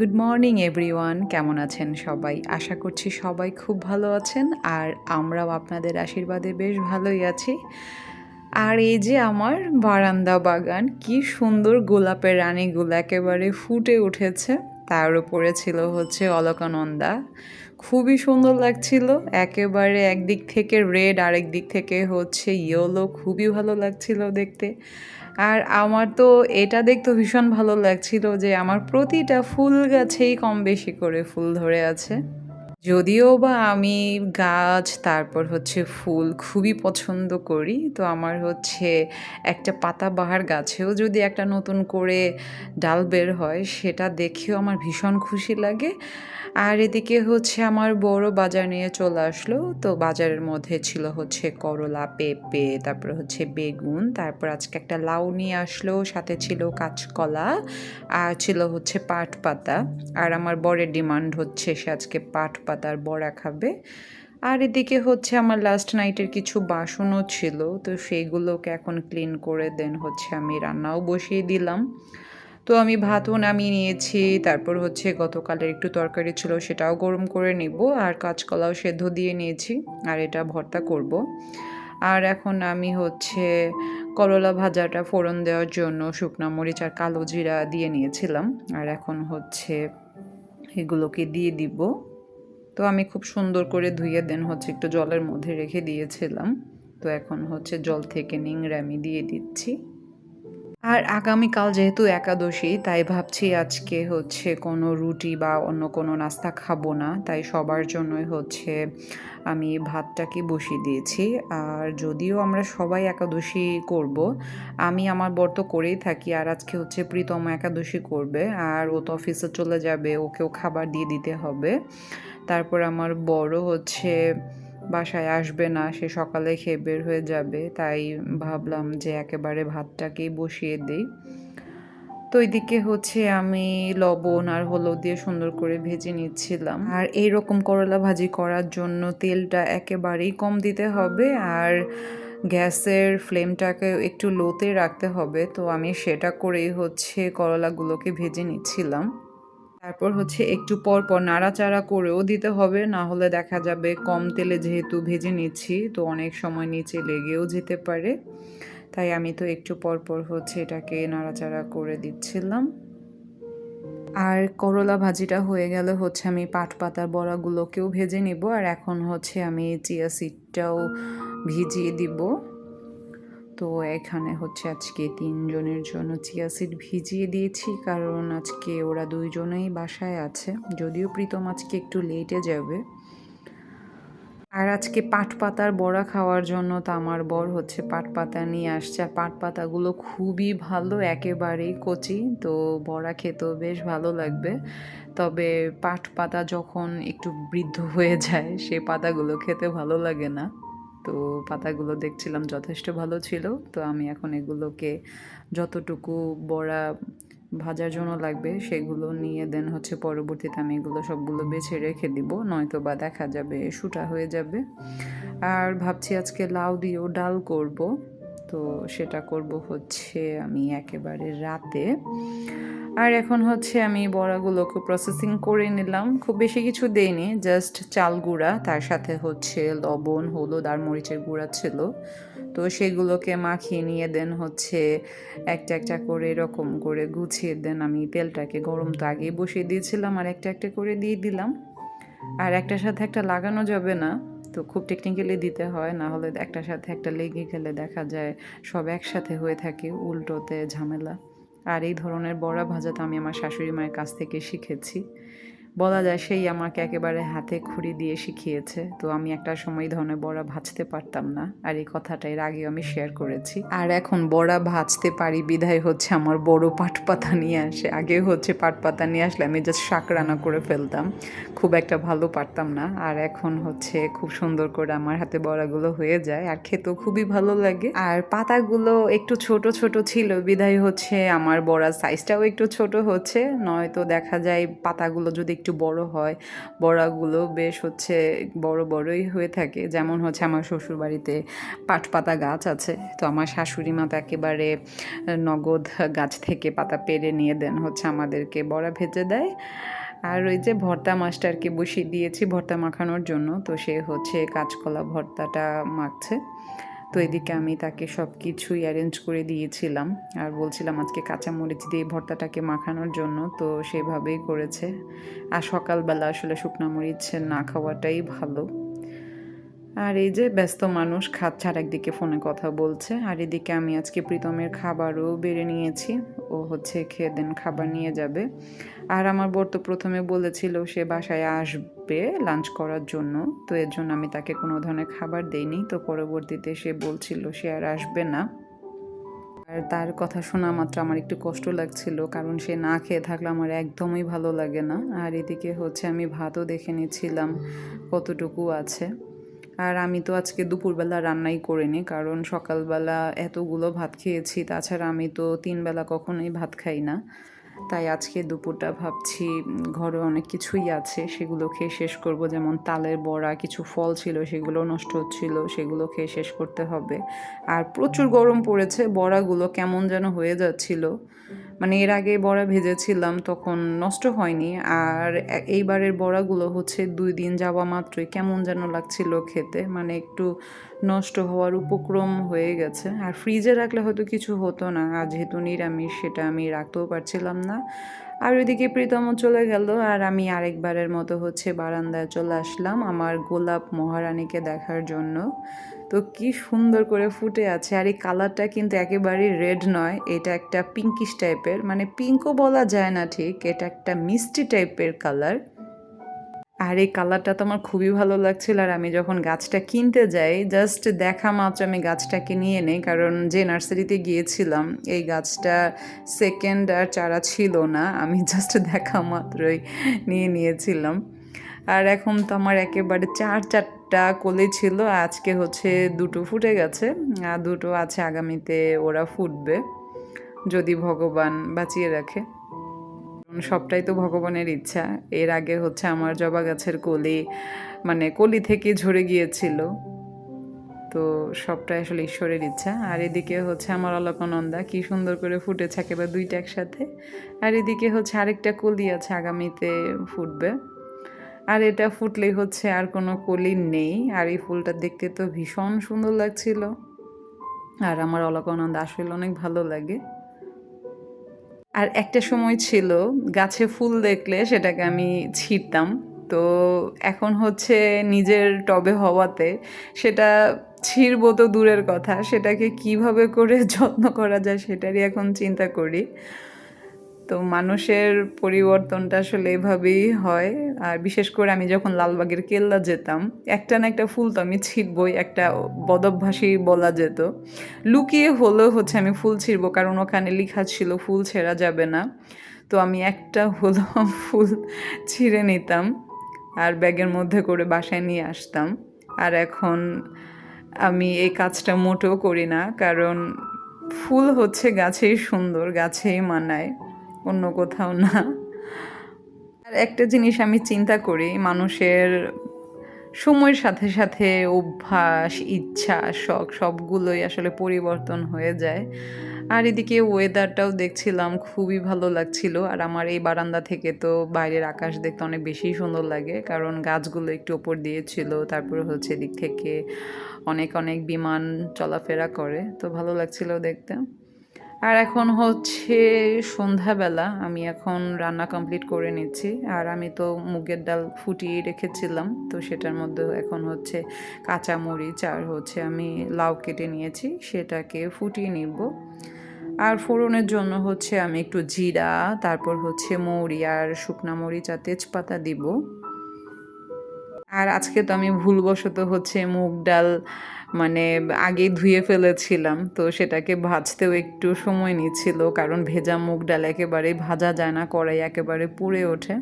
Good morning everyone, কেমন আছেন সবাই? আশা করছি সবাই খুব ভালো আছেন আর আমরাও আপনাদের আশীর্বাদে বেশ ভালোই আছি। আর এই যে আমার বারান্দা বাগান, কি সুন্দর গোলাপের রানীগুলো একেবারে ফুটে উঠেছে। তার উপরে ছিল হচ্ছে অলকানন্দা, খুবই সুন্দর লাগছিল। একেবারে একদিক থেকে রেড, আরেক দিক থেকে হচ্ছে ইয়েলো, খুবই ভালো লাগছিল দেখতে। আর আমার তো এটা দেখতে ভীষণ ভালো লাগছিল যে আমার প্রতিটা ফুল গাছেই কম বেশি করে ফুল ধরে আছে। যদিও বা আমি গাছ তারপর হচ্ছে ফুল খুবই পছন্দ করি, তো আমার হচ্ছে একটা পাতাবাহার গাছেও যদি একটা নতুন করে ডাল বের হয় সেটা দেখেও আমার ভীষণ খুশি লাগে। আর এদিকে হচ্ছে আমার বড় বাজার নিয়ে চলে আসলো, তো বাজারের মধ্যে ছিল হচ্ছে করলা, পেঁপে, তারপর হচ্ছে বেগুন, তারপর আজকে একটা লাউ নিয়ে আসলো, সাথে ছিল কাঁচকলা আর ছিল হচ্ছে পাট পাতা। আর আমার বরের ডিমান্ড হচ্ছে সে আজকে পাট পাতার বড়া খাবে। আর এদিকে হচ্ছে আমার লাস্ট নাইটের কিছু বাসনও ছিল, তো সেইগুলোকে এখন ক্লিন করে দেন হচ্ছে আমি রান্নাও বসিয়ে দিলাম। তো আমি ভাতও নামিয়ে নিয়েছি, তারপর হচ্ছে গতকালের একটু তরকারি ছিল সেটাও গরম করে নিব, আর কাঁচকলাও সেদ্ধ দিয়ে নিয়েছি, আর এটা ভর্তা করব। আর এখন আমি হচ্ছে করলা ভাজাটা ফোড়ন দেওয়ার জন্য শুকনা মরিচ আর কালো জিরা দিয়ে নিয়েছিলাম, আর এখন হচ্ছে এগুলোকে দিয়ে দিব। তো আমি খুব সুন্দর করে ধুয়ে দেন হচ্ছে একটু জলের মধ্যে রেখে দিয়েছিলাম, তো এখন হচ্ছে জল থেকে নিংড়ে আমি দিয়ে দিচ্ছি। আর আগামীকাল যেহেতু একাদশী, তাই ভাবছি আজকে হচ্ছে কোনো রুটি বা অন্য কোনো নাস্তা খাবো না, তাই সবার জন্যই হচ্ছে আমি ভাতটাকে বসিয়ে দিয়েছি। আর যদিও আমরা সবাই একাদশী করব, আমি আমার বর তো করেই থাকি, আর আজকে হচ্ছে প্রীতম একাদশী করবে, আর ও তো অফিসে চলে যাবে, ওকেও খাবার দিয়ে দিতে হবে। তারপর আমার বড় হচ্ছে বাসায় আসবে না, সে সকালে খেয়ে বের হয়ে যাবে, তাই ভাবলাম যে একেবারে ভাতটাকেই বসিয়ে দিই। তো এদিকে হচ্ছে আমি লবণ আর হলুদ দিয়ে সুন্দর করে ভেজে নিচ্ছিলাম। আর এইরকম করলা ভাজি করার জন্য তেলটা একেবারেই কম দিতে হবে, আর গ্যাসের ফ্লেমটাকে একটু লোতে রাখতে হবে। তো আমি সেটা করেই হচ্ছে করলাগুলোকে ভেজে নিচ্ছিলাম। তারপর হচ্ছে একটু পর পর নাড়াচাড়া করেও দিতে হবে, না হলে দেখা যাবে কম তেলে যেহেতু ভেজে নিচ্ছি, তো অনেক সময় নিচে লেগেও যেতে পারে। তাই আমি তো একটু পর পর হচ্ছে এটাকে নাড়াচাড়া করে দিচ্ছিলাম। আর করলা ভাজিটা হয়ে গেলে হচ্ছে আমি পাট পাতার বড়াগুলোকেও ভেজে নিব, আর এখন হচ্ছে আমি চিয়া সিডটাও ভিজিয়ে দিব। তো এখানে হচ্ছে আজকে ৩ জনের জন্য চিয়া সিড ভিজিয়ে দিয়েছি, কারণ আজকে ওরা ২ জনেই বাসায় আছে, যদিও প্রীতম আজকে একটু লেটে যাবে। আর আজকে পাট পাতার বড়া খাওয়ার জন্য তো আমার বর হচ্ছে পাট পাতা নিয়ে আসছে, আর পাট পাতাগুলো খুবই ভালো, একেবারেই কচি, তো বড়া খেতেও বেশ ভালো লাগবে। তবে পাট পাতা যখন একটু বৃদ্ধ হয়ে যায় সে পাতাগুলো খেতে ভালো লাগে না। তো পাতাগুলো দেখছিলাম যথেষ্ট ভালো ছিল, তো আমি এখন এগুলোকে যতটুকু বড়া ভাজার জন্য লাগবে সেগুলো নিয়ে দেন হচ্ছে পরবর্তীতে আমি এগুলো সবগুলো বেছে রেখে দিব, নয়তো বা দেখা যাবে শুটা হয়ে যাবে। আর ভাবছি আজকে লাউ দিয়েও ডাল করব, তো সেটা করব হচ্ছে আমি একেবারে রাতে। আর এখন হচ্ছে আমি বড়াগুলোকে প্রসেসিং করে নিলাম, খুব বেশি কিছু দেইনি, জাস্ট চাল গুঁড়া, তার সাথে হচ্ছে লবণ, হলুদ আর মরিচের গুঁড়া ছিল। তো সেগুলোকে মাখিয়ে নিয়ে দেন হচ্ছে একটা একটা করে এরকম করে গুছিয়ে দেন আমি তেলটাকে গরম তো আগেই বসিয়ে দিয়েছিলাম, আর একটা একটা করে দিয়ে দিলাম। আর একটার সাথে একটা লাগানো যাবে না, তো খুব টেকনিক্যালি দিতে হয়, না হলে একটার সাথে একটা লেগে গেলে দেখা যায় সব একসাথে হয়ে থাকে, উল্টোতে ঝামেলা। আর এই ধরনের বড়া ভাজা তো আমি আমার শাশুড়ি মায়ের কাছ থেকে শিখেছি, বলা যায় সেই আমাকে একেবারে হাতে খড়ি দিয়ে শিখিয়েছে। তো আমি একটা সময় এই ধরনের বড়া ভাজতে পারতাম না, আর এই কথাটা এর আগেও আমি শেয়ার করেছি। আর এখন বড়া ভাজতে পারি বিধায় হচ্ছে আমার বড় পাট পাতা নিয়ে আসে, আগে হচ্ছে পাট পাতা নিয়ে আসলে আমি জাস্ট শাক রান্না করে ফেলতাম, খুব একটা ভালো পারতাম না। আর এখন হচ্ছে খুব সুন্দর করে আমার হাতে বড়াগুলো হয়ে যায়, আর খেতেও খুবই ভালো লাগে। আর পাতাগুলো একটু ছোট ছোট ছিল বিধায় হচ্ছে আমার বড়ার সাইজটাও একটু ছোট হচ্ছে, নয়তো দেখা যায় পাতাগুলো যদি একটু একটু বড় হয়, বড়াগুলো বেশ হচ্ছে বড় বড়ই হয়ে থাকে। যেমন হচ্ছে আমার শ্বশুরবাড়িতে পাট পাতা গাছ আছে, তো আমার শাশুড়ি মা তো একেবারে নগদ গাছ থেকে পাতা পেড়ে নিয়ে দেন হচ্ছে আমাদেরকে বড়া ভেজে দেয়। আর ওই যে ভর্তা মাছটাকে বসিয়ে দিয়েছি ভর্তা মাখানোর জন্য, তো সে হচ্ছে কাঁচকলা ভর্তাটা মাখছে। তো এদিকে আমি তাকে সব কিছুই অ্যারেঞ্জ করে দিয়েছিলাম আর বলছিলাম আজকে কাঁচামরিচ দিয়ে ভর্তাটাকে মাখানোর জন্য, তো সেভাবেই করেছে। আর সকালবেলা আসলে শুকনা মরিচ না খাওয়াটাই ভালো। আর এই যে ব্যস্ত মানুষ খাচ্ছে আর একদিকে ফোনে কথা বলছে, আর এদিকে আমি আজকে প্রীতমের খাবারও বেড়ে নিয়েছি। ও হচ্ছে খেয়ে দেন খাবার নিয়ে যাবে। আর আমার বর তো প্রথমে বলেছিল সে বাসায় আসবে লাঞ্চ করার জন্য, তো এর জন্য আমি তাকে কোনো ধরনের খাবার দেইনি। তো পরবর্তীতে সে বলছিল সে আর আসবে না। আর তার কথা শোনা মাত্র আমার একটু কষ্ট লাগছিল, কারণ সে না খেয়ে থাকলে আমার একদমই ভালো লাগে না। আর এদিকে হচ্ছে আমি ভাতও দেখে নিচ্ছিলাম কতটুকু আছে। আর আমি তো আজকে দুপুরবেলা রান্নাই করিনি, কারণ সকালবেলা এতগুলো ভাত খেয়েছি, তাছাড়া আমি তো 3 বেলা কখনোই ভাত খাই না। তাই আজকে দুপুরটা ভাবছি ঘরে অনেক কিছুই আছে সেগুলো খেয়ে শেষ করব, যেমন তালের বড়া, কিছু ফল ছিল সেগুলো নষ্ট হচ্ছিল, সেগুলো খেয়ে শেষ করতে হবে। আর প্রচুর গরম পড়েছে, বড়াগুলো কেমন যেন হয়ে যাচ্ছিল। মানে এর আগে বড়া ভেজেছিলাম তখন নষ্ট হয়নি, আর এইবারের বড়াগুলো হচ্ছে 2 দিন যাওয়া মাত্রই কেমন যেন লাগছিল খেতে, মানে একটু নষ্ট হওয়ার উপক্রম হয়ে গেছে। আর ফ্রিজে রাখলে হয়তো কিছু হতো না, আর যেহেতু নিরামিষ সেটা আমি রাখতেও পারছিলাম না। আর ওইদিকে প্রীতমও চলে গেল, আর আমি আরেকবারের মতো হচ্ছে বারান্দায় চলে আসলাম আমার গোলাপ মহারানীকে দেখার জন্য। তো কি সুন্দর করে ফুটে আছে, আর এই কালারটা কিন্তু একেবারেই রেড নয়, এটা একটা পিঙ্কিশ টাইপের, মানে পিঙ্কও বলা যায় না ঠিক, এটা একটা মিষ্টি টাইপের কালার। আর এই কালারটা তো আমার খুবই ভালো লাগছিল। আর আমি যখন গাছটা কিনতে যাই জাস্ট দেখা মাত্র আমি গাছটাকে নিয়ে নেই, কারণ যে নার্সারিতে গিয়েছিলাম এই গাছটা সেকেন্ড আর চারা ছিল না, আমি জাস্ট দেখা মাত্রই নিয়ে নিয়েছিলাম। আর এখন তো আমার একেবারে চারটা কলি ছিল, আজকে হচ্ছে 2টো ফুটে গেছে, আর 2টো আছে আগামীতে ওরা ফুটবে যদি ভগবান বাঁচিয়ে রাখে। সবটাই তো ভগবানের ইচ্ছা। এর আগে হচ্ছে আমার জবা গাছের কলি, মানে কলি থেকে ঝরে গিয়েছিল, তো সবটাই আসলে ঈশ্বরের ইচ্ছা। আর এদিকে হচ্ছে আমার অলকানন্দা কি সুন্দর করে ফুটেছে একেবারে 2টা একসাথে। আর এদিকে হচ্ছে আরেকটা কলি আছে আগামীতে ফুটবে। আর এটা ফুটলেই হচ্ছে আর কোনো কলি নেই। আর এই ফুলটা দেখতে তো ভীষণ সুন্দর লাগছিল, আর আমার অলকানন্দা আসলে অনেক ভালো লাগে। আর একটা সময় ছিল গাছে ফুল দেখলে সেটাকে আমি ছিঁড়তাম, তো এখন হচ্ছে নিজের টবে হওয়াতে সেটা ছিঁড়বো তো দূরের কথা, সেটাকে কিভাবে করে যত্ন করা যায় সেটারই এখন চিন্তা করি। তো মানুষের পরিবর্তনটা আসলে এভাবেই হয়। আর বিশেষ করে আমি যখন লালবাগের কেল্লা যেতাম, একটা না একটা ফুল তো আমি ছিঁড়বই, একটা বদভ্যাসই বলা যেত। লুকিয়ে হলেও হচ্ছে আমি ফুল ছিঁড়বো, কারণ ওখানে লেখা ছিল ফুল ছেঁড়া যাবে না। তো আমি একটা হলেও ফুল ছিঁড়ে নিতাম আর ব্যাগের মধ্যে করে বাসায় নিয়ে আসতাম। আর এখন আমি এই কাজটা মোটেও করি না, কারণ ফুল হচ্ছে গাছেই সুন্দর, গাছেই মানায়, অন্য কোথাও না। আর একটা জিনিস আমি চিন্তা করি, মানুষের সময়ের সাথে সাথে অভ্যাস, ইচ্ছা, শখ সবগুলোই আসলে পরিবর্তন হয়ে যায়। আর এদিকে ওয়েদারটাও দেখছিলাম খুবই ভালো লাগছিল। আর আমার এই বারান্দা থেকে তো বাইরের আকাশ দেখতে অনেক বেশি সুন্দর লাগে, কারণ গাছগুলো একটু ওপর দিয়ে ছিল, তারপরে হচ্ছে এদিক থেকে অনেক অনেক বিমান চলাফেরা করে, তো ভালো লাগছিল দেখতে। আর এখন হচ্ছে সন্ধ্যাবেলা, আমি এখন রান্না কমপ্লিট করে নিচ্ছি। আর আমি তো মুগের ডাল ফুটিয়ে রেখেছিলাম, তো সেটার মধ্যে এখন হচ্ছে কাঁচামরিচ আর হচ্ছে আমি লাউ কেটে নিয়েছি, সেটাকে ফুটিয়ে নিব। আর ফোড়নের জন্য হচ্ছে আমি একটু জিরা, তারপর হচ্ছে মৌরি আর শুকনা মরিচ আর তেজপাতা দিব। আর আজকে তো আমি ভুলবশত হচ্ছে মুগ ডাল মানে আগেই ধুয়ে ফেলেছিলাম, তো সেটাকে ভাজতেও একটু সময় নিচ্ছিল, কারণ ভেজা মুগ ডাল একেবারেই ভাজা যায় না, কড়াই একেবারে পুড়ে ওঠে।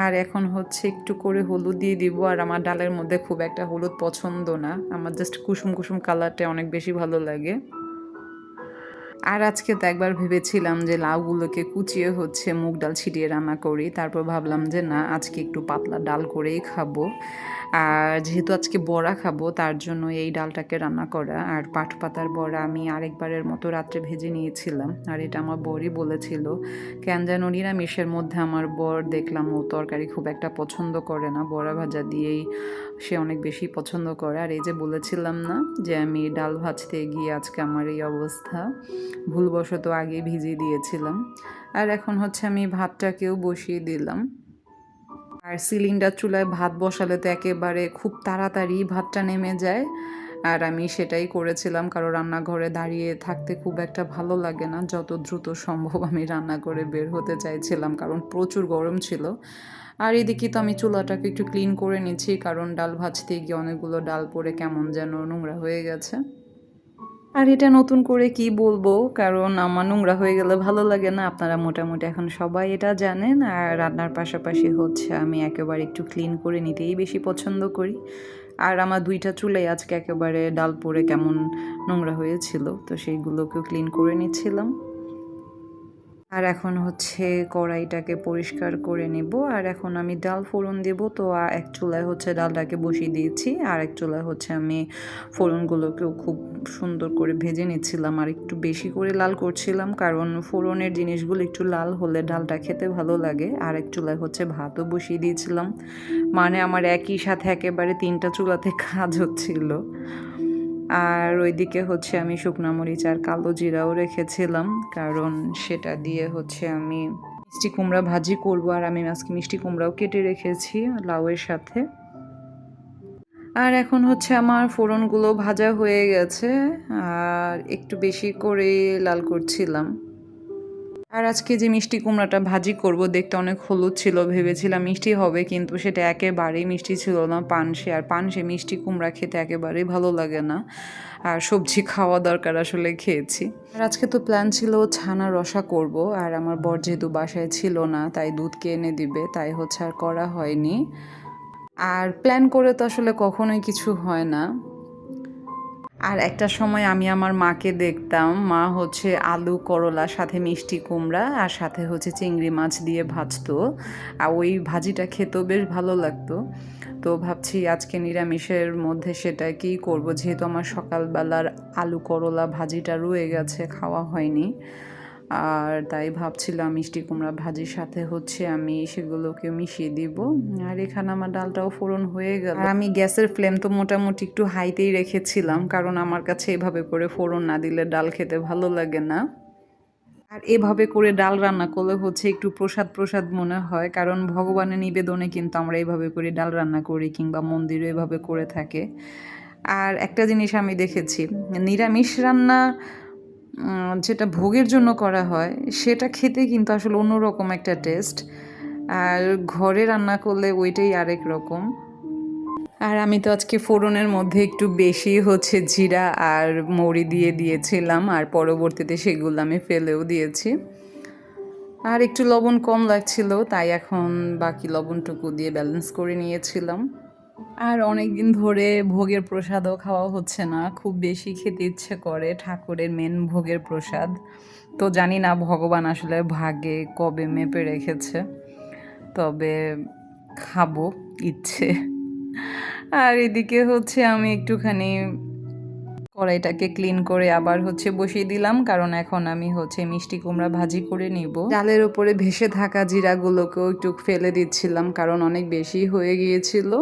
আর এখন হচ্ছে একটু করে হলুদ দিয়ে দিব, আর আমার ডালের মধ্যে খুব একটা হলুদ পছন্দ না, আমার জাস্ট কুসুম কুসুম কালারটা অনেক বেশি ভালো লাগে। আর আজকে তো একবার ভেবেছিলাম যে লাউগুলোকে কুচিয়ে হচ্ছে মুগ ডাল ছিটিয়ে রান্না করি, তারপর ভাবলাম যে না, আজকে একটু পাতলা ডাল করেই খাবো। আর যেহেতু আজকে বড়া খাবো তার জন্য এই ডালটাকে রান্না করা। আর পাট পাতার বড়া আমি আরেকবারের মতো রাত্রে ভেজে নিয়েছিলাম, আর এটা আমার বরই বলেছিল। কেন যেন নিরামিষের মধ্যে আমার বর দেখলাম ও তরকারি খুব একটা পছন্দ করে না, বড়া ভাজা দিয়েই সে অনেক বেশি পছন্দ করে। আর এই যে বলেছিলাম না যে আমি ডাল ভাজতে গিয়ে আজকে আমার এই অবস্থা, ভুলবশত আগে ভিজিয়ে দিয়েছিলাম। আর এখন হচ্ছে আমি ভাতটাকেও বসিয়ে দিলাম। আর সিলিন্ডার চুলায় ভাত বসালে তো একেবারে খুব তাড়াতাড়ি ভাতটা নেমে যায়। আর আমি সেটাই করেছিলাম, কারণ রান্নাঘরে দাঁড়িয়ে থাকতে খুব একটা ভালো লাগে না। যত দ্রুত সম্ভব আমি রান্না করে বের হতে চাইছিলাম, কারণ প্রচুর গরম ছিল। আর এদিকে তো আমি চুলাটাকে একটু ক্লিন করে নিচ্ছি, কারণ ডাল ভাজতে গিয়ে অনেকগুলো ডাল পড়ে কেমন যেন নোংরা হয়ে গেছে। আর এটা নতুন করে কি বলবো, কারণ আমার নোংরা হয়ে গেলে ভালো লাগে না, আপনারা মোটামুটি এখন সবাই এটা জানেন। আর রান্নার পাশাপাশি হচ্ছে আমি একেবারে একটু ক্লিন করে নিতেই বেশি পছন্দ করি। আর আমার 2টা চুলাই আজকে একেবারে ডাল পড়ে কেমন নোংরা হয়েছিল, তো সেইগুলোকেও ক্লিন করে নিচ্ছিলাম। আর এখন হচ্ছে কড়াইটাকে পরিষ্কার করে নেব। আর এখন আমি ডাল ফোড়ন দেব, তো এক চুলায় হচ্ছে ডালটাকে বসিয়ে দিয়েছি, আর এক চুলায় হচ্ছে আমি ফোড়নগুলোকেও খুব সুন্দর করে ভেজে নিচ্ছিলাম। আর একটু বেশি করে লাল করছিলাম, কারণ ফোড়নের জিনিসগুলো একটু লাল হলে ডালটা খেতে ভালো লাগে। আর এক চুলায় হচ্ছে ভাতও বসিয়ে দিয়েছিলাম, মানে আমার একই সাথে একেবারে 3টা চুলাতে কাজ হচ্ছিল। আর ওইদিকে হচ্ছে আমি শুকনো মরিচ আর কালো জিরাও রেখেছিলাম, কারণ সেটা দিয়ে হচ্ছে আমি মিষ্টি কুমড়া ভাজি করব। আর আমি আজকে মিষ্টি কুমড়াও কেটে রেখেছি লাউয়ের সাথে। আর এখন হচ্ছে আমার ফোড়নগুলো ভাজা হয়ে গেছে, আর একটু বেশি করে লাল করছিলাম। আর আজকে যে মিষ্টি কুমড়াটা ভাজি করব, দেখতে অনেক হলুদ ছিল, ভেবেছিলাম মিষ্টি হবে, কিন্তু সেটা একেবারেই মিষ্টি ছিল না, পানসে। আর পানসে মিষ্টি কুমড়া খেতে একেবারেই ভালো লাগে না। আর সবজি খাওয়া দরকার আসলে খেয়েছি। আর আজকে তো প্ল্যান ছিল ছানা রসা করব, আর আমার বর যেহেতু বাসায় ছিল না তাই দুধকে এনে দিবে, তাই হচ্ছে আর করা হয়নি। আর প্ল্যান করে তো আসলে কখনোই কিছু হয় না। আর একটা সময় আমি আমার মাকে দেখতাম, মা হচ্ছে আলু করলা সাথে মিষ্টি কুমড়া আর সাথে হচ্ছে চিংড়ি মাছ দিয়ে ভাজতো, আর ওই ভাজিটা খেতেও বেশ ভালো লাগতো। তো ভাবছি আজকে নিরামিষের মধ্যে সেটা কি করব, যেহেতু আমার সকালবেলার আলু করলা ভাজিটা রয়ে গেছে, খাওয়া হয়নি। আর তাই ভাবছিলাম মিষ্টি কুমড়া ভাজির সাথে হচ্ছে আমি সেগুলোকে মিশিয়ে দিব। আর এখানে আমার ডালটাও ফোড়ন হয়ে গেল। আর আমি গ্যাসের ফ্লেম তো মোটামুটি একটু হাইতেই রেখেছিলাম, কারণ আমার কাছে এভাবে করে ফোড়ন না দিলে ডাল খেতে ভালো লাগে না। আর এভাবে করে ডাল রান্না করলে হচ্ছে একটু প্রসাদ প্রসাদ মনে হয়, কারণ ভগবানের নিবেদনে কিন্তু আমরা এইভাবে করে ডাল রান্না করি, কিংবা মন্দিরে এভাবে করে থাকে। আর একটা জিনিস আমি দেখেছি, নিরামিষ রান্না যেটা ভোগের জন্য করা হয় সেটা খেতে কিন্তু আসলে অন্যরকম একটা টেস্ট, আর ঘরে রান্না করলে ওইটাই আরেক রকম। আর আমি তো আজকে ফোড়নের মধ্যে একটু বেশি হচ্ছে জিরা আর মৌরি দিয়ে দিয়েছিলাম, আর পরবর্তীতে সেগুলো আমি ফেলেও দিয়েছি। আর একটু লবণ কম লাগছিল, তাই এখন বাকি লবণটুকু দিয়ে ব্যালেন্স করে নিয়েছিলাম। আর অনেক দিন ধরে ভোগের প্রসাদও খাওয়া হচ্ছে না, খুব বেশি খেতে ইচ্ছে করে ঠাকুরের মেন ভোগের প্রসাদ। তো জানি না ভগবান আসলে ভাগে কবে মেপে রেখেছে, তবে খাবো ইচ্ছে। আর এদিকে হচ্ছে আমি একটুখানি কড়াইটাকে ক্লিন করে আবার হচ্ছে বসিয়ে দিলাম, কারণ এখন আমি হচ্ছে মিষ্টি কুমড়া ভাজি করে নিব। ডালের উপরে ভেসে থাকা জিরাগুলোকেও একটু ফেলে দিচ্ছিলাম, কারণ অনেক বেশি হয়ে গিয়েছিল।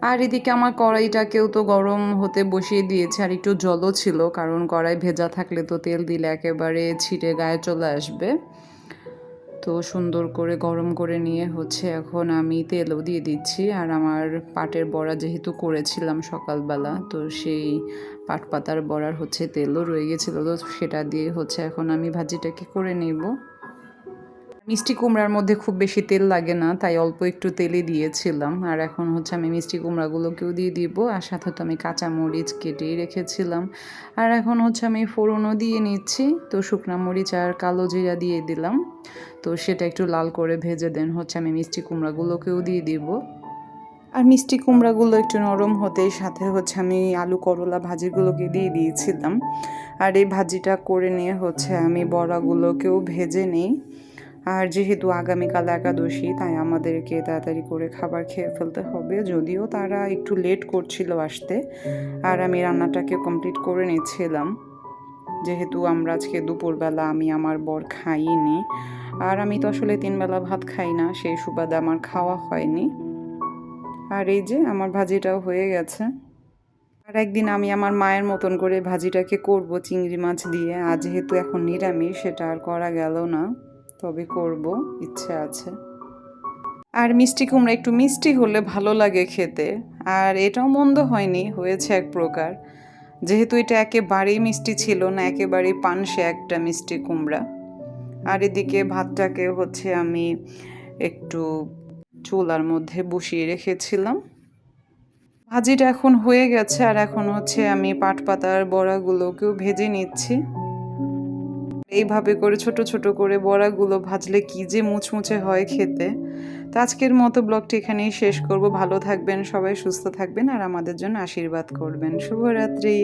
আর এদিকে আমার কড়াইটাকেও তো গরম হতে বসিয়ে দিয়েছে, আর একটু জলও ছিল, কারণ কড়াই ভেজা থাকলে তো তেল দিলে একেবারে ছিটে গায়ে চলে আসবে। তো সুন্দর করে গরম করে নিয়ে হচ্ছে এখন আমি তেলও দিয়ে দিচ্ছি। আর আমার পাটের বড়া যেহেতু করেছিলাম সকালবেলা, তো সেই পাট পাতার বড়ার হচ্ছে তেলও রয়ে গেছিলো, তো সেটা দিয়ে হচ্ছে এখন আমি ভাজিটাকে করে নেব। মিষ্টি কুমড়ার মধ্যে খুব বেশি তেল লাগে না, তাই অল্প একটু তেলই দিয়েছিলাম। আর এখন হচ্ছে আমি মিষ্টি কুমড়াগুলোকেও দিয়ে দিব, আর সাথে তো আমি কাঁচা মরিচ কেটেই রেখেছিলাম। আর এখন হচ্ছে আমি ফোড়নও দিয়ে নিচ্ছি, তো শুকনা মরিচ আর কালো জিরা দিয়ে দিলাম। তো সেটা একটু লাল করে ভেজে দেন হচ্ছে আমি মিষ্টি কুমড়াগুলোকেও দিয়ে দিব। আর মিষ্টি কুমড়াগুলো একটু নরম হতেই সাথে হচ্ছে আমি আলু করলা ভাজিগুলোকে দিয়ে দিয়েছিলাম। আর এই ভাজিটা করে নিয়ে হচ্ছে আমি বড়াগুলোকেও ভেজে নিই। আর যেহেতু আগামীকাল একাদশী, তাই আমাদেরকে তাড়াতাড়ি করে খাবার খেয়ে ফেলতে হবে। যদিও তারা একটু লেট করছিল আসতে, আর আমি রান্নাটাকে কমপ্লিট করে নিচ্ছিলাম। যেহেতু আমরা আজকে দুপুরবেলা আমি আমার বর খাইনি, আর আমি তো আসলে 3 বেলা ভাত খাই না, সেই সুবাদে আমার খাওয়া হয়নি। আর এই যে আমার ভাজিটাও হয়ে গেছে। আর একদিন আমি আমার মায়ের মতন করে ভাজিটাকে করব চিংড়ি মাছ দিয়ে। আজ যেহেতু এখন নিরামিষ, সেটা আর করা গেল না, তবে করব, ইচ্ছে আছে। আর মিষ্টি কুমড়া একটু মিষ্টি হলে ভালো লাগে খেতে। আর এটাও মন্দ হয়নি, হয়েছে এক প্রকার। যেহেতু এটা একেবারেই মিষ্টি ছিল না, একেবারেই পানসে একটা মিষ্টি কুমড়া। আর এদিকে ভাতটাকে হচ্ছে আমি একটু চুলার মধ্যে বসিয়ে রেখেছিলাম। ভাজিটা এখন হয়ে গেছে, আর এখন হচ্ছে আমি পাট পাতার বড়াগুলোকেও ভেজে নিচ্ছি। এইভাবে করে ছোট ছোট করে বড়াগুলো ভাজলে কি যে মুচমুচে হয় খেতে। তো আজকের মতো ব্লগটি এখানেই শেষ করব। ভালো থাকবেন সবাই, সুস্থ থাকবেন, আর আমাদের জন্য আশীর্বাদ করবেন। শুভরাত্রি।